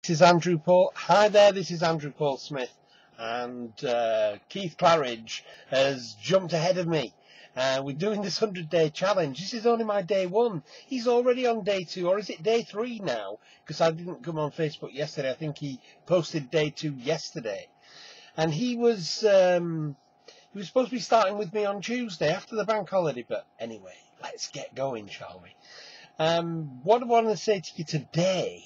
This is Andrew Paul. Hi there, this is Andrew Paul Smith, and Keith Claridge has jumped ahead of me. We're doing this 100-day challenge. This is only my day one. He's already on day two, or is it day three now? Because I didn't come on Facebook yesterday. I think he posted day two yesterday, and he was supposed to be starting with me on Tuesday after the bank holiday. But anyway, let's get going, shall we? What I want to say to you today.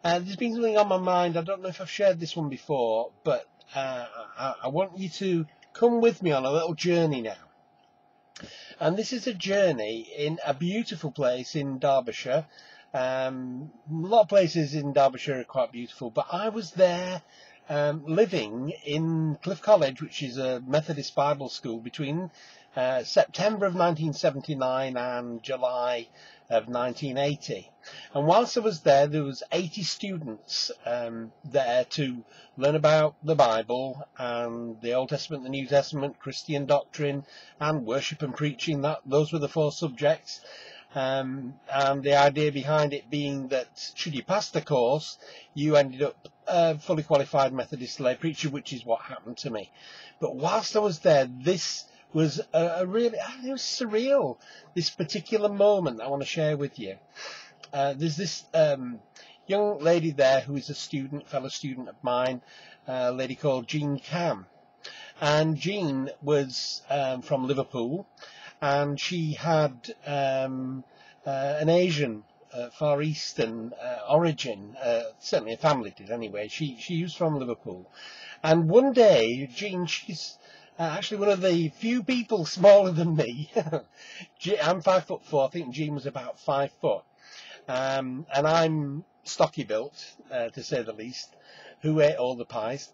There's been something on my mind. I don't know if I've shared this one before, but I want you to come with me on a little journey now. And this is a journey in a beautiful place in Derbyshire. A lot of places in Derbyshire are quite beautiful, but I was there living in Cliff College, which is a Methodist Bible school, between September of 1979 and July of 1980. And whilst I was there was 80 students there to learn about the Bible and the Old Testament, the New Testament, Christian doctrine and worship and preaching. Those were the four subjects. And the idea behind it being that should you pass the course, you ended up a fully qualified Methodist lay preacher, which is what happened to me. But whilst I was there, this was it was surreal, this particular moment I want to share with you. There's this young lady there who is a fellow student of mine, a lady called Jean Cam. And Jean was from Liverpool, and she had an Asian, Far Eastern origin, certainly a family did anyway. She was from Liverpool. And one day, Jean, she's actually one of the few people smaller than me. I'm 5'4". I think Jean was about 5 foot. And I'm stocky built, to say the least, who ate all the pies.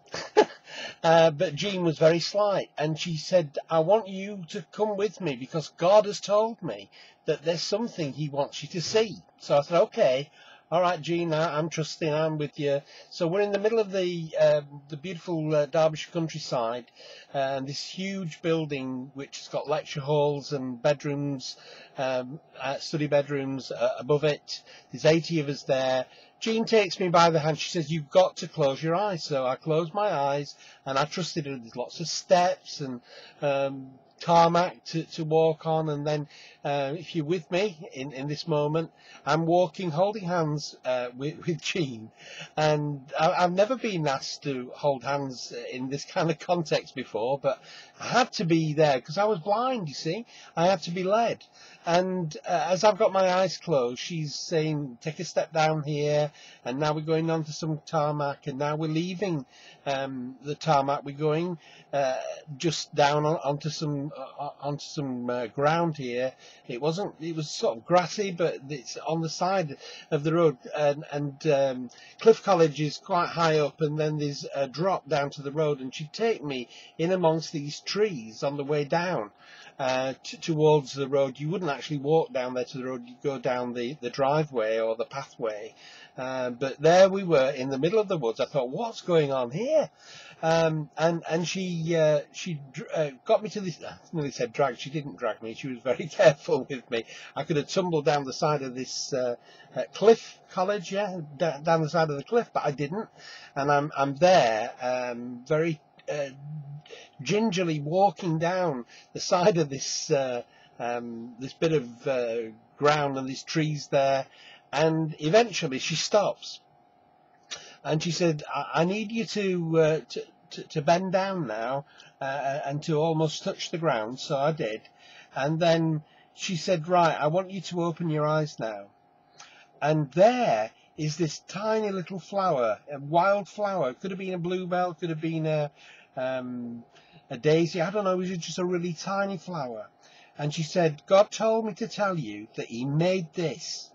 But Jean was very slight, and she said, I want you to come with me because God has told me that there's something he wants you to see. So I said, okay. All right, Jean, I'm trusting, I'm with you. So we're in the middle of the beautiful Derbyshire countryside, and this huge building which has got lecture halls and bedrooms, study bedrooms above it. There's 80 of us there. Jean takes me by the hand. She says, you've got to close your eyes. So I closed my eyes, and I trusted her. There's lots of steps and tarmac to walk on, and then if you're with me in this moment, I'm walking holding hands with Jean, and I've never been asked to hold hands in this kind of context before, but I had to be there because I was blind, you see. I had to be led, and as I've got my eyes closed, she's saying take a step down here, and now we're going on to some tarmac, and now we're leaving the tarmac, we're going just down onto some ground here. It was sort of grassy, but it's on the side of the road, and Cliff College is quite high up, and then there's a drop down to the road, and she'd take me in amongst these trees on the way down towards the road. You wouldn't actually walk down there to the road, you'd go down the driveway or the pathway, but there we were in the middle of the woods. I thought, what's going on here? And she got me to this. I nearly said drag. She didn't drag me. She was very careful with me. I could have tumbled down the side of this Cliff College, down the side of the cliff, but I didn't. And I'm there, very gingerly walking down the side of this this bit of ground and these trees there, and eventually she stops. And she said, I need you to bend down now and to almost touch the ground. So I did. And then she said, right, I want you to open your eyes now. And there is this tiny little flower, a wild flower. Could have been a bluebell, could have been a daisy. I don't know, it was just a really tiny flower. And she said, God told me to tell you that he made this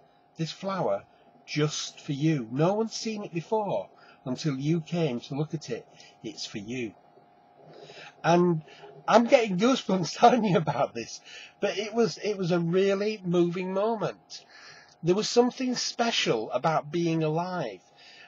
flower just for you. No one's seen it before until you came to look at it. It's for you. And I'm getting goosebumps telling you about this, but it was a really moving moment. There was something special about being alive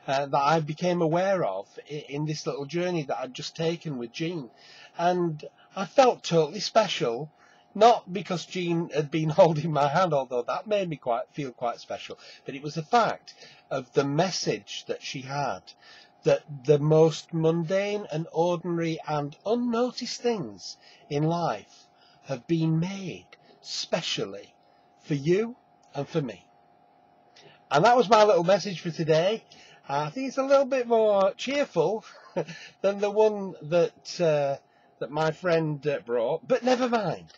that I became aware of in this little journey that I'd just taken with Jean, and I felt totally special Not because Jean had been holding my hand, although that made me feel quite special, but it was the fact of the message that she had, that the most mundane and ordinary and unnoticed things in life have been made specially for you and for me. And that was my little message for today. I think it's a little bit more cheerful than the one that my friend brought, but never mind.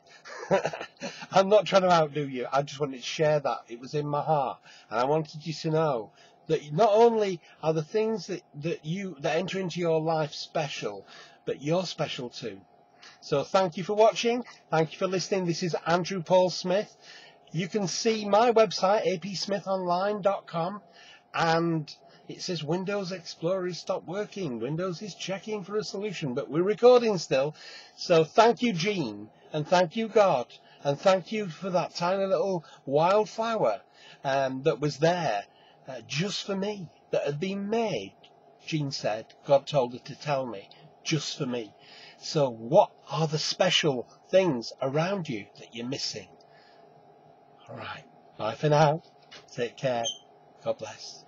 I'm not trying to outdo you. I just wanted to share that. It was in my heart, and I wanted you to know that not only are the things that enter into your life special, but you're special too. So thank you for watching. Thank you for listening. This is Andrew Paul Smith. You can see my website, apsmithonline.com, and it says Windows Explorer has stopped working. Windows is checking for a solution, but we're recording still. So thank you, Jean, and thank you, God, and thank you for that tiny little wildflower that was there just for me, that had been made, Jean said. God told her to tell me, just for me. So what are the special things around you that you're missing? All right, bye for now. Take care. God bless.